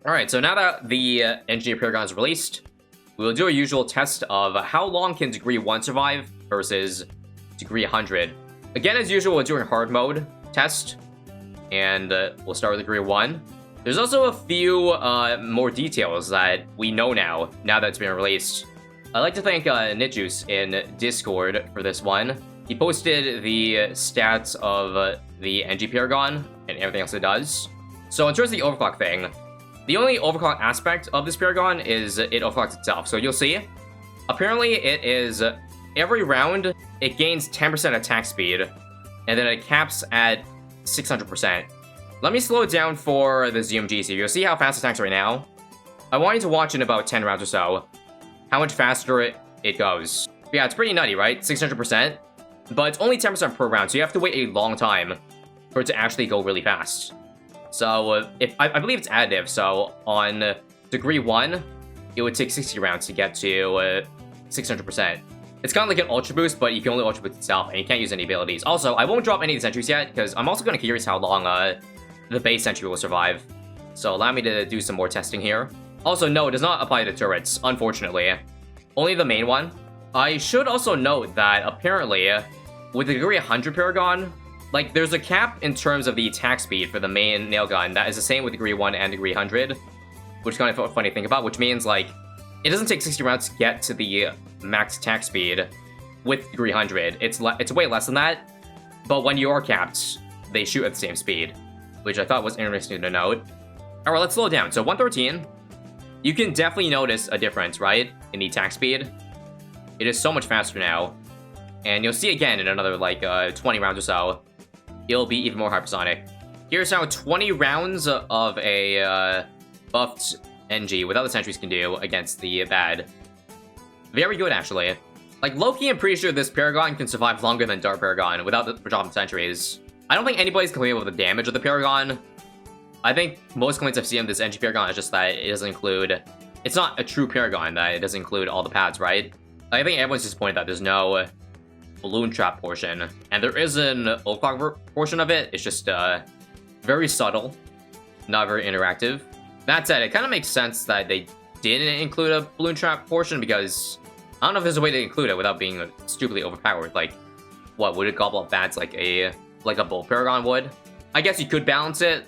Alright, so now that the Engineer Paragon is released, we will do a usual test of how long can degree 1 survive versus degree 100. Again, as usual, we're doing hard mode test, and we'll start with degree 1. There's also a few more details that we know now that it's been released. I'd like to thank Nitjuice in Discord for this one. He posted the stats of the engi Paragon and everything else it does. So in terms of the overclock thing, the only overclock aspect of this Paragon is it overclocks itself. So you'll see, apparently it is every round, it gains 10% attack speed, and then it caps at 600%. Let me slow it down for the ZMG so you'll see how fast it attacks right now. I want you to watch in about 10 rounds or so how much faster it goes. Yeah, it's pretty nutty, right? 600%. But it's only 10% per round, so you have to wait a long time for it to actually go really fast. So, I believe it's additive, so on degree 1, it would take 60 rounds to get to 600%. It's kind of like an Ultra Boost, but you can only Ultra Boost itself, and you can't use any abilities. Also, I won't drop any of these entries yet, because I'm also kind of curious how long the base entry will survive. So allow me to do some more testing here. Also, no, it does not apply to turrets, unfortunately. Only the main one. I should also note that, apparently, with the degree 100 Paragon, like, there's a cap in terms of the attack speed for the main nail gun that is the same with degree 1 and degree 100, which is kind of funny to think about, which means, like, it doesn't take 60 rounds to get to the max attack speed with degree 100. It's way less than that, but when you are capped, they shoot at the same speed, which I thought was interesting to note. Alright, let's slow it down. So 113, you can definitely notice a difference, right, in the attack speed. It is so much faster now, and you'll see again in another, like, 20 rounds or so, it'll be even more hypersonic. Here's how 20 rounds of a buffed engi without the sentries can do against the bad. Very good, actually. Like, low-key, I'm pretty sure this Paragon can survive longer than Dark Paragon without the dropping sentries. I don't think anybody's complaining about the damage of the Paragon. I think most complaints I've seen of this engi Paragon is just that it doesn't include... It's not a true Paragon, that it doesn't include all the pads, right? I think everyone's disappointed that there's no balloon trap portion, and there is an overclock portion of it. It's just very subtle, not very interactive. That said, it kind of makes sense that they didn't include a balloon trap portion, because I don't know if there's a way to include it without being stupidly overpowered. Like, what, would it gobble up bats like a Bolt Paragon would? I guess you could balance it,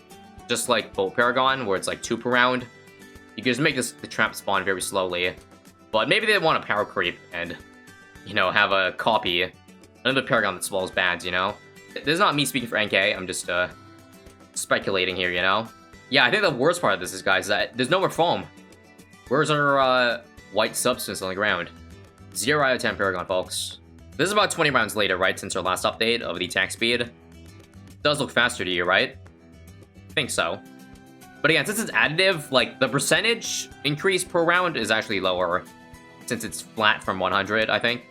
just like Bolt Paragon, where it's like 2 per round. You could just make the trap spawn very slowly. But maybe they want a power creep and, you know, have a copy. Another Paragon that swallows bads, you know? This is not me speaking for NK, I'm just, speculating here, you know? Yeah, I think the worst part of this is, guys, that there's no more foam. Where's our, white substance on the ground? 0 out of 10 Paragon, folks. This is about 20 rounds later, right, since our last update of the attack speed. It does look faster to you, right? I think so. But again, since it's additive, like, the percentage increase per round is actually lower, since it's flat from 100, I think.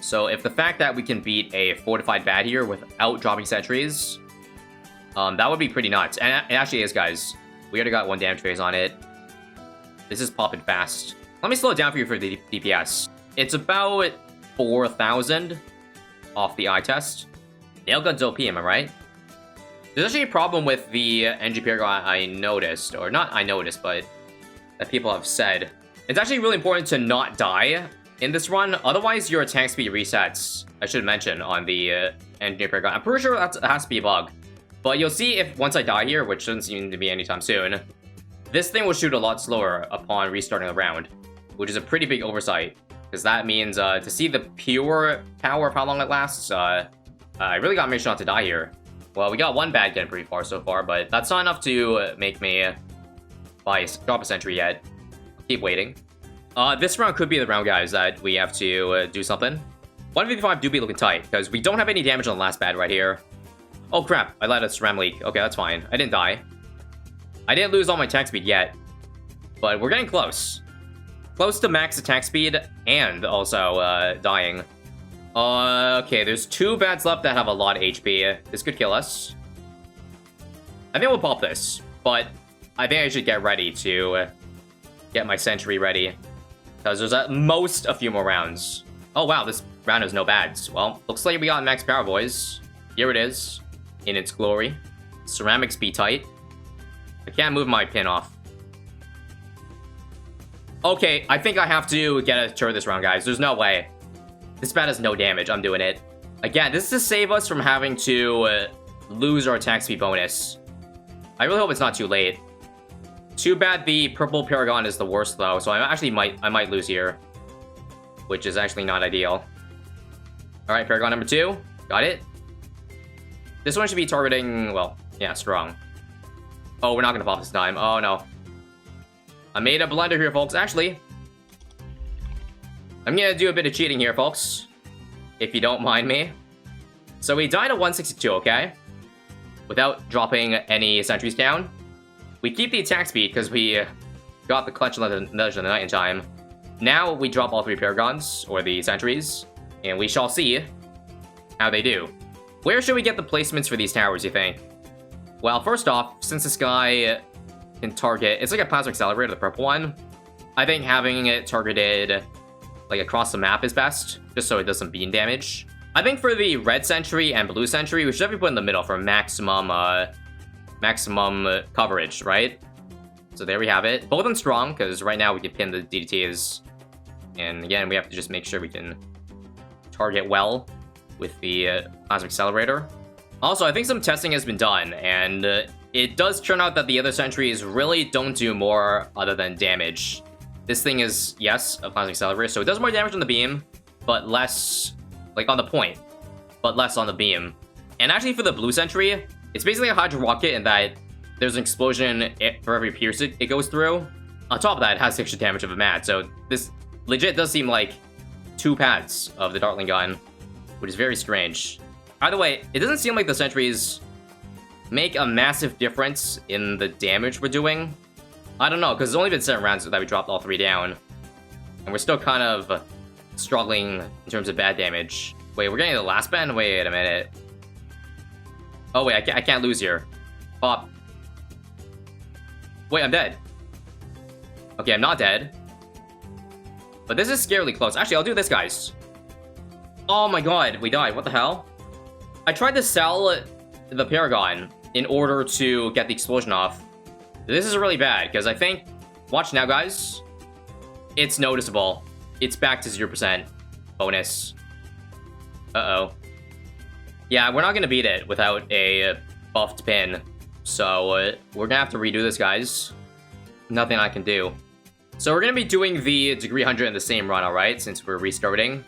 So if the fact that we can beat a fortified bad here without dropping sentries, that would be pretty nuts. And it actually is, guys. We already got 1 damage phase on it. This is popping fast. Let me slow it down for you for the DPS. It's about 4,000 off the eye test. Nailgun's OP, am I right? There's actually a problem with the engi Paragon I noticed, or not I noticed, but that people have said. It's actually really important to not die in this run, otherwise your attack speed resets, I should mention, on the engi Paragon. I'm pretty sure that has to be a bug. But you'll see if once I die here, which doesn't seem to be anytime soon, this thing will shoot a lot slower upon restarting the round, which is a pretty big oversight, because that means to see the pure power of how long it lasts, I really gotta make sure not to die here. Well, we got 1 bad getting pretty far so far, but that's not enough to make me drop a sentry yet. Keep waiting. This round could be the round, guys, that we have to do something. 155 do be looking tight, because we don't have any damage on the last bad right here. Oh crap, I let a SRAM leak. Okay, that's fine. I didn't die. I didn't lose all my attack speed yet, but we're getting close. Close to max attack speed, and also dying. Okay, there's 2 bats left that have a lot of HP. This could kill us. I think we'll pop this, but I think I should get ready to get my sentry ready, because there's at most a few more rounds. Oh wow, this round has no bads. Well, looks like we got max power, boys. Here it is, in its glory. Ceramics be tight. I can't move my pin off. Okay, I think I have to get a turret this round, guys. There's no way. This bat has no damage. I'm doing it. Again, this is to save us from having to lose our attack speed bonus. I really hope it's not too late. Too bad the purple Paragon is the worst, though, so I might lose here. Which is actually not ideal. Alright, Paragon number 2. Got it. This one should be targeting, well, yeah, strong. Oh, we're not gonna pop this time. Oh, no. I made a blunder here, folks. Actually, I'm gonna do a bit of cheating here, folks. If you don't mind me. So we died at 162, okay? Without dropping any sentries down. We keep the attack speed because we got the clutch nudge in the night in time. Now we drop all 3 Paragons, or the sentries, and we shall see how they do. Where should we get the placements for these towers, you think? Well, first off, since this guy can target... It's like a plasma accelerator, the purple one. I think having it targeted like across the map is best, just so it does some beam damage. I think for the red sentry and blue sentry, we should have put in the middle for maximum coverage, right? So there we have it. Both of them strong, because right now we can pin the DDTs. And again, we have to just make sure we can target well with the plasma accelerator. Also, I think some testing has been done, and it does turn out that the other sentries really don't do more other than damage. This thing is, yes, a plasma accelerator, so it does more damage on the beam, but less, like, on the point, but less on the beam. And actually, for the blue sentry, it's basically a Hydra rocket in that there's an explosion for every pierce it goes through. On top of that, it has extra damage of a mat, so this legit does seem like 2 pads of the Dartling gun, which is very strange. Either way, it doesn't seem like the sentries make a massive difference in the damage we're doing. I don't know, because it's only been 7 rounds that we dropped all 3 down. And we're still kind of struggling in terms of bad damage. Wait, we're getting the last band? Wait a minute. Oh wait, I can't lose here. Pop. Wait, I'm dead. Okay, I'm not dead. But this is scarily close. Actually, I'll do this, guys. Oh my god, we died. What the hell? I tried to sell the Paragon in order to get the explosion off. This is really bad, because I think... Watch now, guys. It's noticeable. It's back to 0% bonus. Uh-oh. Yeah, we're not gonna beat it without a buffed pin. So, we're gonna have to redo this, guys. Nothing I can do. So we're gonna be doing the degree 100 in the same run, alright? Since we're restarting.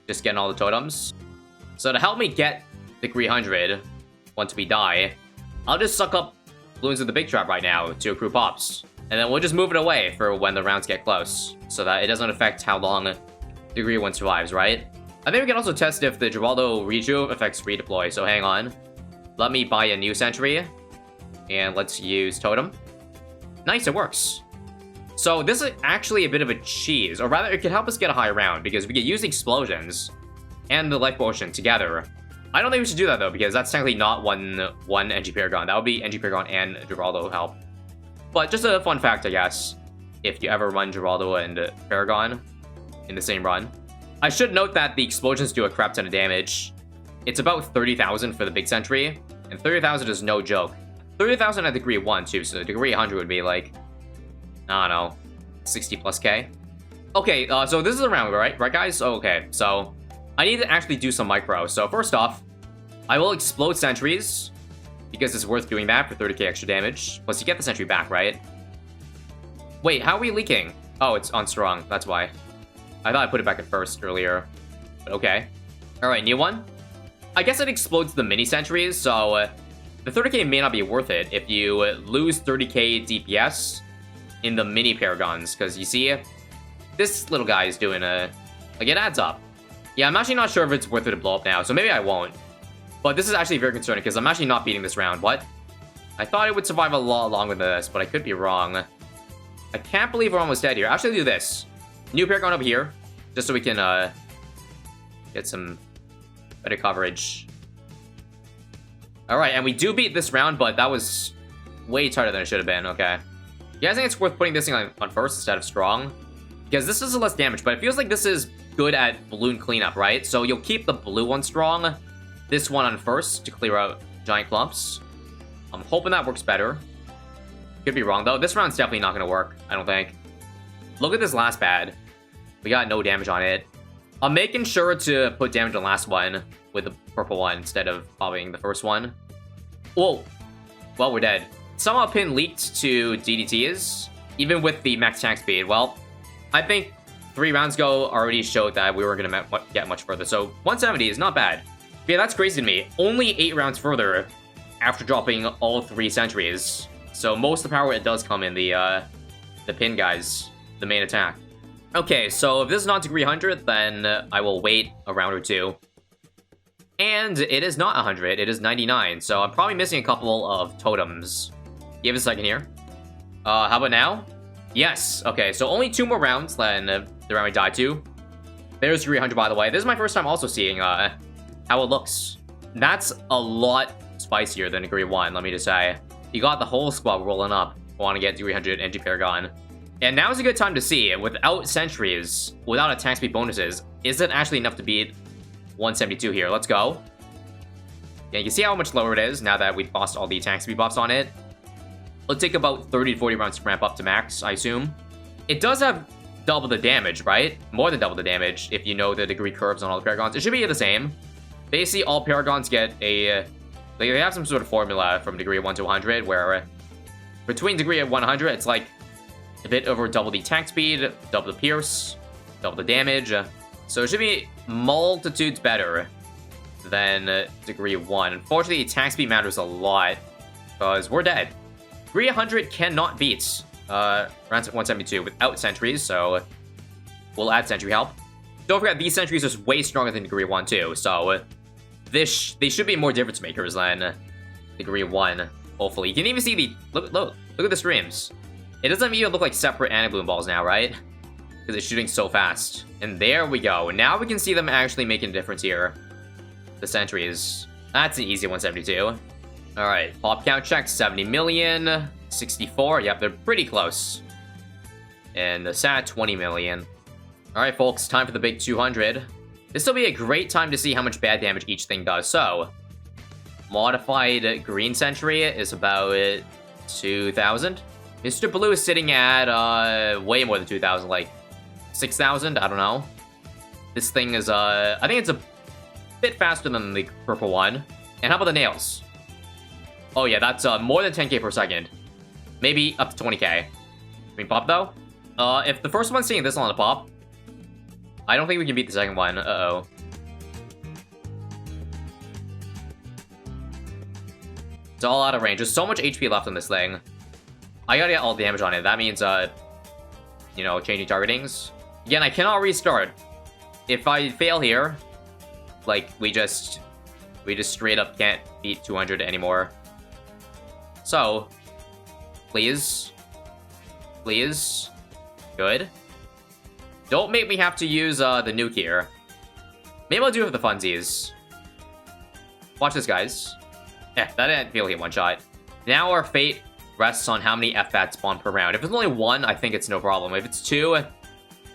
Just getting all the totems. So to help me get degree 100, once we die, I'll just suck up Bloons with the big trap right now to accrue pops. And then we'll just move it away for when the rounds get close. So that it doesn't affect how long degree 1 survives, right? I think we can also test if the Geraldo rejuve affects redeploy, so hang on. Let me buy a new sentry. And let's use totem. Nice, it works. So this is actually a bit of a cheese, or rather it could help us get a high round, because we could use explosions and the life potion together. I don't think we should do that though, because that's technically not one engi Paragon. That would be engi Paragon and Geraldo help. But just a fun fact, I guess, if you ever run Geraldo and Paragon in the same run. I should note that the explosions do a crap ton of damage. It's about 30,000 for the big sentry, and 30,000 is no joke. 30,000 at degree 1 too, so degree 100 would be like, I don't know, 60 plus K. Okay, so this is a round, right? Right, guys? Okay, so I need to actually do some micro. So first off, I will explode sentries, because it's worth doing that for 30k extra damage. Plus, you get the sentry back, right? Wait, how are we leaking? Oh, it's on strong. That's why. I thought I put it back at first earlier. But okay. Alright, new one. I guess it explodes the mini sentries, so the 30k may not be worth it if you lose 30k DPS in the mini Paragons, because you see, this little guy is doing like, it adds up. Yeah, I'm actually not sure if it's worth it to blow up now, so maybe I won't. But this is actually very concerning, because I'm actually not beating this round. What? I thought it would survive a lot longer than this, but I could be wrong. I can't believe we're almost dead here. I'll actually do this. New Paragon up here, just so we can get some better coverage. Alright, and we do beat this round, but that was way tighter than it should have been. Okay. You guys think it's worth putting this thing on first instead of strong? Because this is less damage, but it feels like this is good at balloon cleanup, right? So you'll keep the blue one strong, this one on first to clear out giant clumps. I'm hoping that works better. Could be wrong, though. This round's definitely not going to work, I don't think. Look at this last bad. We got no damage on it. I'm making sure to put damage on the last one with the purple one instead of popping the first one. Whoa. Well, we're dead. Somehow pin leaked to DDTs, even with the max attack speed. Well, I think 3 rounds ago already showed that we weren't going to get much further. So 170 is not bad. But yeah, that's crazy to me. Only 8 rounds further after dropping all 3 sentries. So most of the power, it does come in the pin guys, the main attack. Okay, so if this is not degree 100, then I will wait a round or 2. And it is not 100, it is 99. So I'm probably missing a couple of totems. Give us a second here. How about now? Yes. Okay, so only 2 more rounds, then the round we died to. There's degree 100, by the way. This is my first time also seeing how it looks. That's a lot spicier than degree 1, let me just say. You got the whole squad rolling up. Want to get degree 100 ENGINEER Paragon. And now is a good time to see, without sentries, without attack speed bonuses, is it actually enough to beat 172 here? Let's go. Yeah, you can see how much lower it is now that we've lost all the attack speed buffs on it. It'll take about 30 to 40 rounds to ramp up to max, I assume. It does have double the damage, right? More than double the damage, if you know the degree curves on all the Paragons. It should be the same. Basically, all Paragons get a... they have some sort of formula from degree 1 to 100, where between degree 100, it's like a bit over double the attack speed, double the pierce, double the damage. So it should be multitudes better than degree 1. Unfortunately, attack speed matters a lot, because we're dead. Degree 100 cannot beat round 172 without sentries, so we'll add sentry help. Don't forget, these sentries are way stronger than degree 1 too, so they should be more difference makers than degree 1, hopefully. You can even see the... Look at the streams. It doesn't even look like separate anti-bloom balls now, right? Because it's shooting so fast. And there we go. Now we can see them actually making a difference here. The sentries. That's an easy 172. Alright, pop count check, 70 million. 64, yep, they're pretty close. And the SAT, 20 million. Alright, folks, time for the big 200. This will be a great time to see how much bad damage each thing does. So, modified green sentry is about 2,000. Mr. Blue is sitting at way more than 2,000, like 6,000, I don't know. This thing is, I think it's a bit faster than the purple one. And how about the nails? Oh yeah, that's more than 10k per second. Maybe up to 20k. Can we pop though? If the first one's seeing this on the pop, I don't think we can beat the second one. Uh-oh. It's all out of range. There's so much HP left on this thing. I gotta get all the damage on it. That means, you know, changing targetings. Again, I cannot restart. If I fail here, like, we just straight up can't beat 200 anymore. So, please. Please. Good. Don't make me have to use, the nuke here. Maybe I'll do it for the funsies. Watch this, guys. Yeah, that didn't feel like a one-shot. Now our fate rests on how many F-bats spawn per round. If it's only 1, I think it's no problem. If it's 2,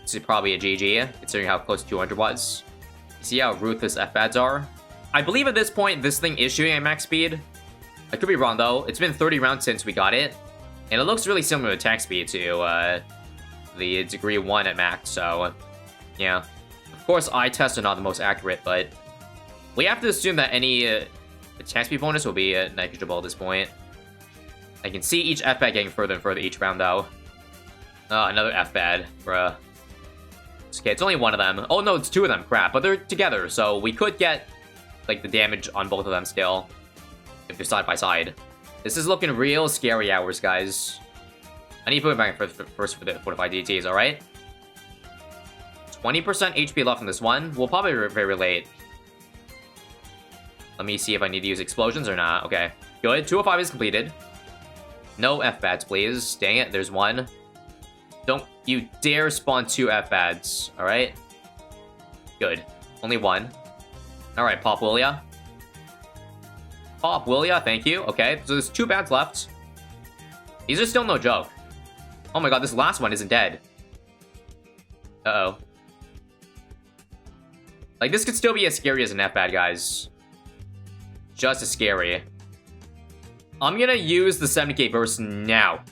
it's probably a GG, considering how close 200 was. See how ruthless F-bats are? I believe at this point, this thing is shooting at max speed. I could be wrong, though. It's been 30 rounds since we got it. And it looks really similar to attack speed to the degree 1 at max, so yeah. Of course, eye tests are not the most accurate, but we have to assume that any attack speed bonus will be negligible at this point. I can see each F-bat getting further and further each round, though. Another F-bat, bruh. Okay, it's only one of them. Oh, no, it's 2 of them. Crap, but they're together, so we could get, like, the damage on both of them still, if they're side by side. This is looking real scary hours, guys. I need to put it back first for the fortified DTs, alright? 20% HP left on this one. We'll probably be very late. Let me see if I need to use explosions or not. Okay, good. 205 is completed. No F-bats, please. Dang it, there's one. Don't you dare spawn 2 F-bats, alright? Good. Only 1. Alright, pop will ya? Pop will ya? Thank you. Okay, so there's 2 bats left. These are still no joke. Oh my god, this last one isn't dead. Uh-oh. Like, this could still be as scary as an F-bat, guys. Just as scary. I'm gonna use the 70k burst now.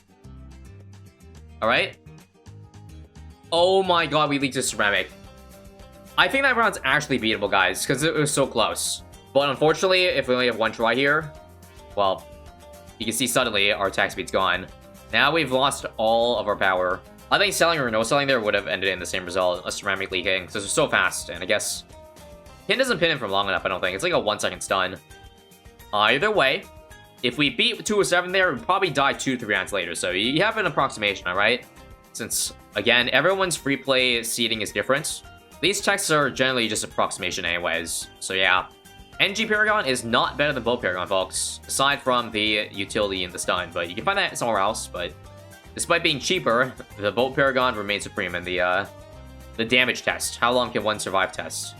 Alright? Oh my god, we leaked a ceramic. I think that round's actually beatable, guys, because it was so close. But unfortunately, if we only have one try here, well, you can see suddenly our attack speed's gone. Now we've lost all of our power. I think selling or no selling there would have ended in the same result, a ceramic leaking, because it's so fast, and I guess... Pin doesn't pin him for long enough, I don't think. It's like a 1-second stun. Either way, if we beat 207 there, we'd probably die 2-3 rounds later, so you have an approximation, alright? Since, again, everyone's free play seeding is different. These texts are generally just approximation anyways, so yeah. Engi Paragon is not better than Bolt Paragon, folks, aside from the utility and the stun, but you can find that somewhere else, but despite being cheaper, the Bolt Paragon remains supreme in the damage test. How long can one survive test?